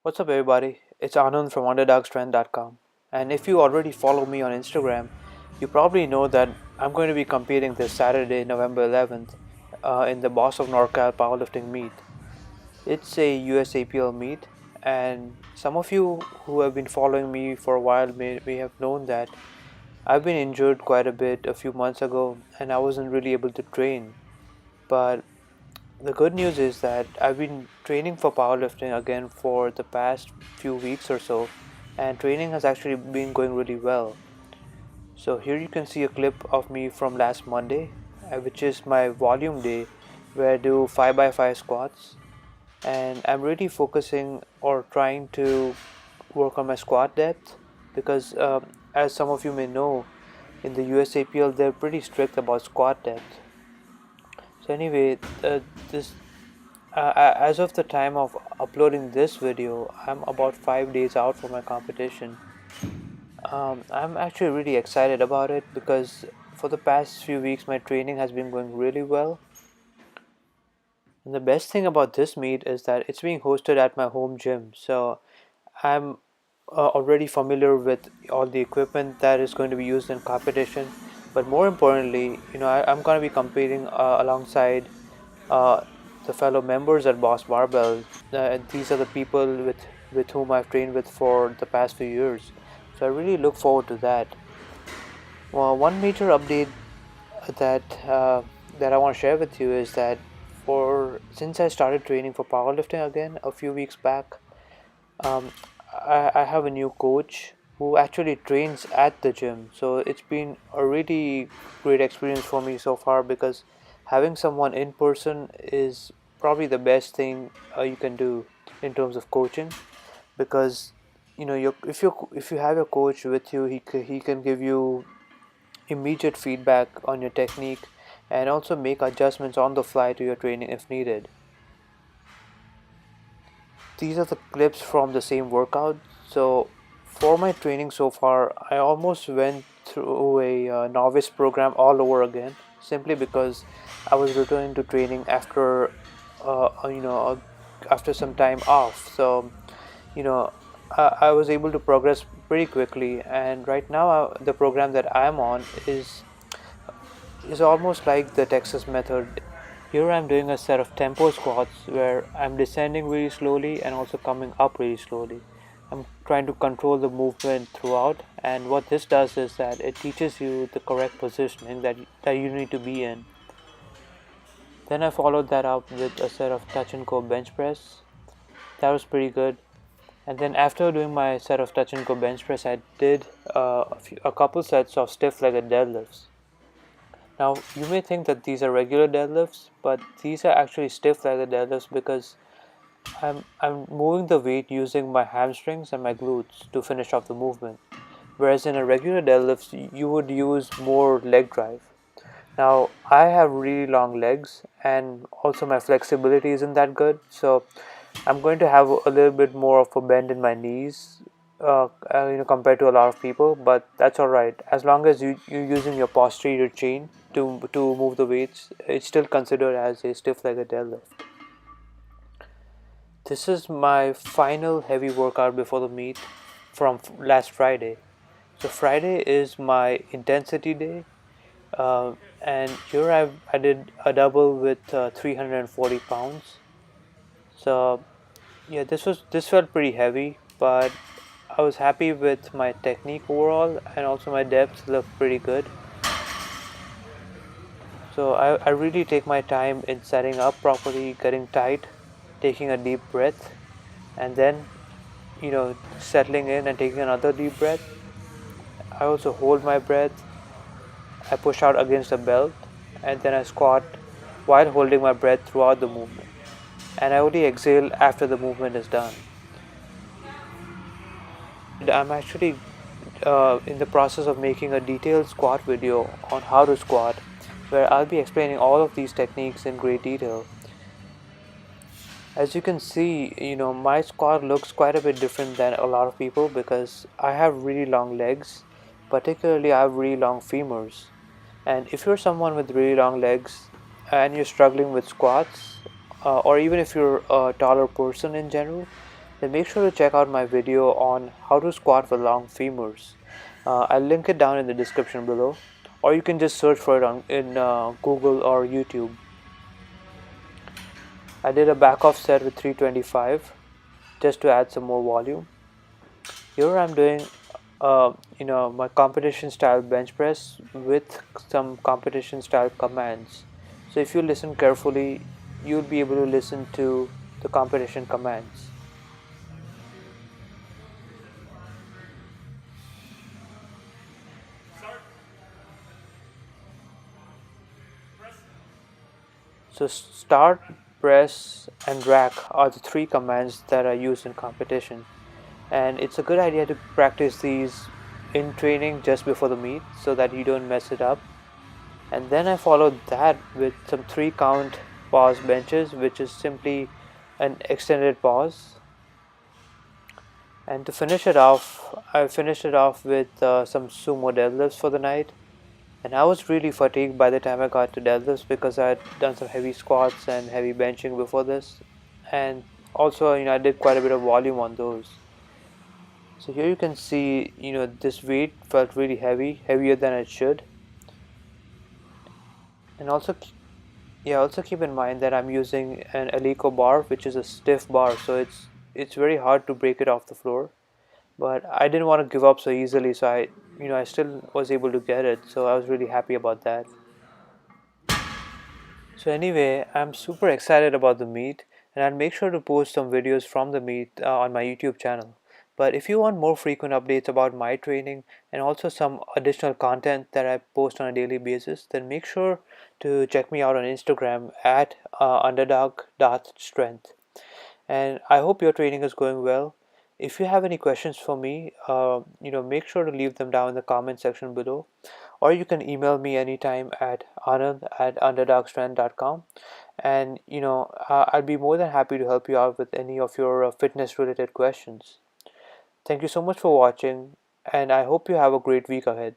What's up, everybody? It's Anand from UnderdogStrength.com. And if you already follow me on Instagram, you probably know that I'm going to be competing this Saturday, November 11th, in the Boss of NorCal Powerlifting meet. It's a USAPL meet, and some of you who have been following me for a while may have known that I've been injured quite a bit a few months ago, and I wasn't really able to train. But the good news is that I've been training for powerlifting again for the past few weeks or so, and training has actually been going really well. So here you can see a clip of me from last Monday, which is my volume day, where I do 5x5 squats, and I'm really focusing or trying to work on my squat depth because, as some of you may know, in the USAPL they're pretty strict about squat depth. So anyway, this as of the time of uploading this video, I'm about 5 days out from my competition. I'm actually really excited about it because for the past few weeks my training has been going really well. And the best thing about this meet is that it's being hosted at my home gym. So I'm already familiar with all the equipment that is going to be used in competition. But more importantly, I'm going to be competing alongside uh, the fellow members at Boss Barbell. These are the people with whom I've trained with for the past few years. So I really look forward to that. Well, one major update that that I want to share with you is that for since I started training for powerlifting again a few weeks back, um, I have a new coach who actually trains at the gym. So it's been a really great experience for me so far because having someone in person is probably the best thing you can do in terms of coaching because if you have your coach with you, he can give you immediate feedback on your technique and also make adjustments on the fly to your training if needed. These are the clips from the same workout. So for my training so far, I almost went through a novice program all over again simply because I was returning to training after after some time off. So you know I was able to progress pretty quickly, and right now the program that I'm on is almost like the Texas method. Here I'm doing a set of tempo squats where I'm descending really slowly and also coming up really slowly. I'm trying to control the movement throughout, and what this does is that it teaches you the correct positioning that you need to be in. Then I followed that up with a set of touch and go bench press. That was pretty good. And then after doing my set of touch and go bench press, I did a couple sets of stiff legged deadlifts. Now, you may think that these are regular deadlifts, but these are actually stiff-legged deadlifts because I'm moving the weight using my hamstrings and my glutes to finish off the movement. Whereas in a regular deadlift, you would use more leg drive. Now, I have really long legs and also my flexibility isn't that good, so I'm going to have a little bit more of a bend in my knees, compared to a lot of people. But that's all right as long as you're using your posterior chain to move the weights. It's still considered as a stiff-legged deadlift. This is my final heavy workout before the meet from last Friday. So Friday is my intensity day, and here I did a double with 340 pounds. So yeah, this felt pretty heavy, but I was happy with my technique overall, and also my depth looked pretty good. So I really take my time in setting up properly, getting tight, taking a deep breath, and then settling in and taking another deep breath. I also hold my breath. I push out against the belt, and then I squat while holding my breath throughout the movement. And I only exhale after the movement is done. I'm actually in the process of making a detailed squat video on how to squat, where I'll be explaining all of these techniques in great detail. As you can see, my squat looks quite a bit different than a lot of people because I have really long legs, particularly I have really long femurs. And if you're someone with really long legs and you're struggling with squats, or even if you're a taller person in general, then make sure to check out my video on how to squat with long femurs. I'll link it down in the description below, or you can just search for it in Google or YouTube. I did a back off set with 325 just to add some more volume. Here I'm doing my competition style bench press with some competition style commands. So if you listen carefully, you'll be able to listen to the competition commands. So start, press and rack are the three commands that are used in competition, and it's a good idea to practice these in training just before the meet so that you don't mess it up. And then I followed that with some 3 count pause benches, which is simply an extended pause. And to finish it off, I finished it off with some sumo deadlifts for the night. And I was really fatigued by the time I got to deadlifts because I had done some heavy squats and heavy benching before this. And also, I did quite a bit of volume on those. So here you can see, this weight felt really heavy, heavier than it should. And also keep in mind that I'm using an Alico bar, which is a stiff bar, so it's very hard to break it off the floor. But I didn't want to give up so easily, so I still was able to get it, so I was really happy about that. So anyway, I'm super excited about the meet, and I'll make sure to post some videos from the meet on my YouTube channel. But if you want more frequent updates about my training and also some additional content that I post on a daily basis, then make sure to check me out on Instagram at underdog.strength. And I hope your training is going well. If you have any questions for me, make sure to leave them down in the comment section below, or you can email me anytime at anand@underdogstrength.com, and I'll be more than happy to help you out with any of your fitness related questions. Thank you so much for watching, and I hope you have a great week ahead.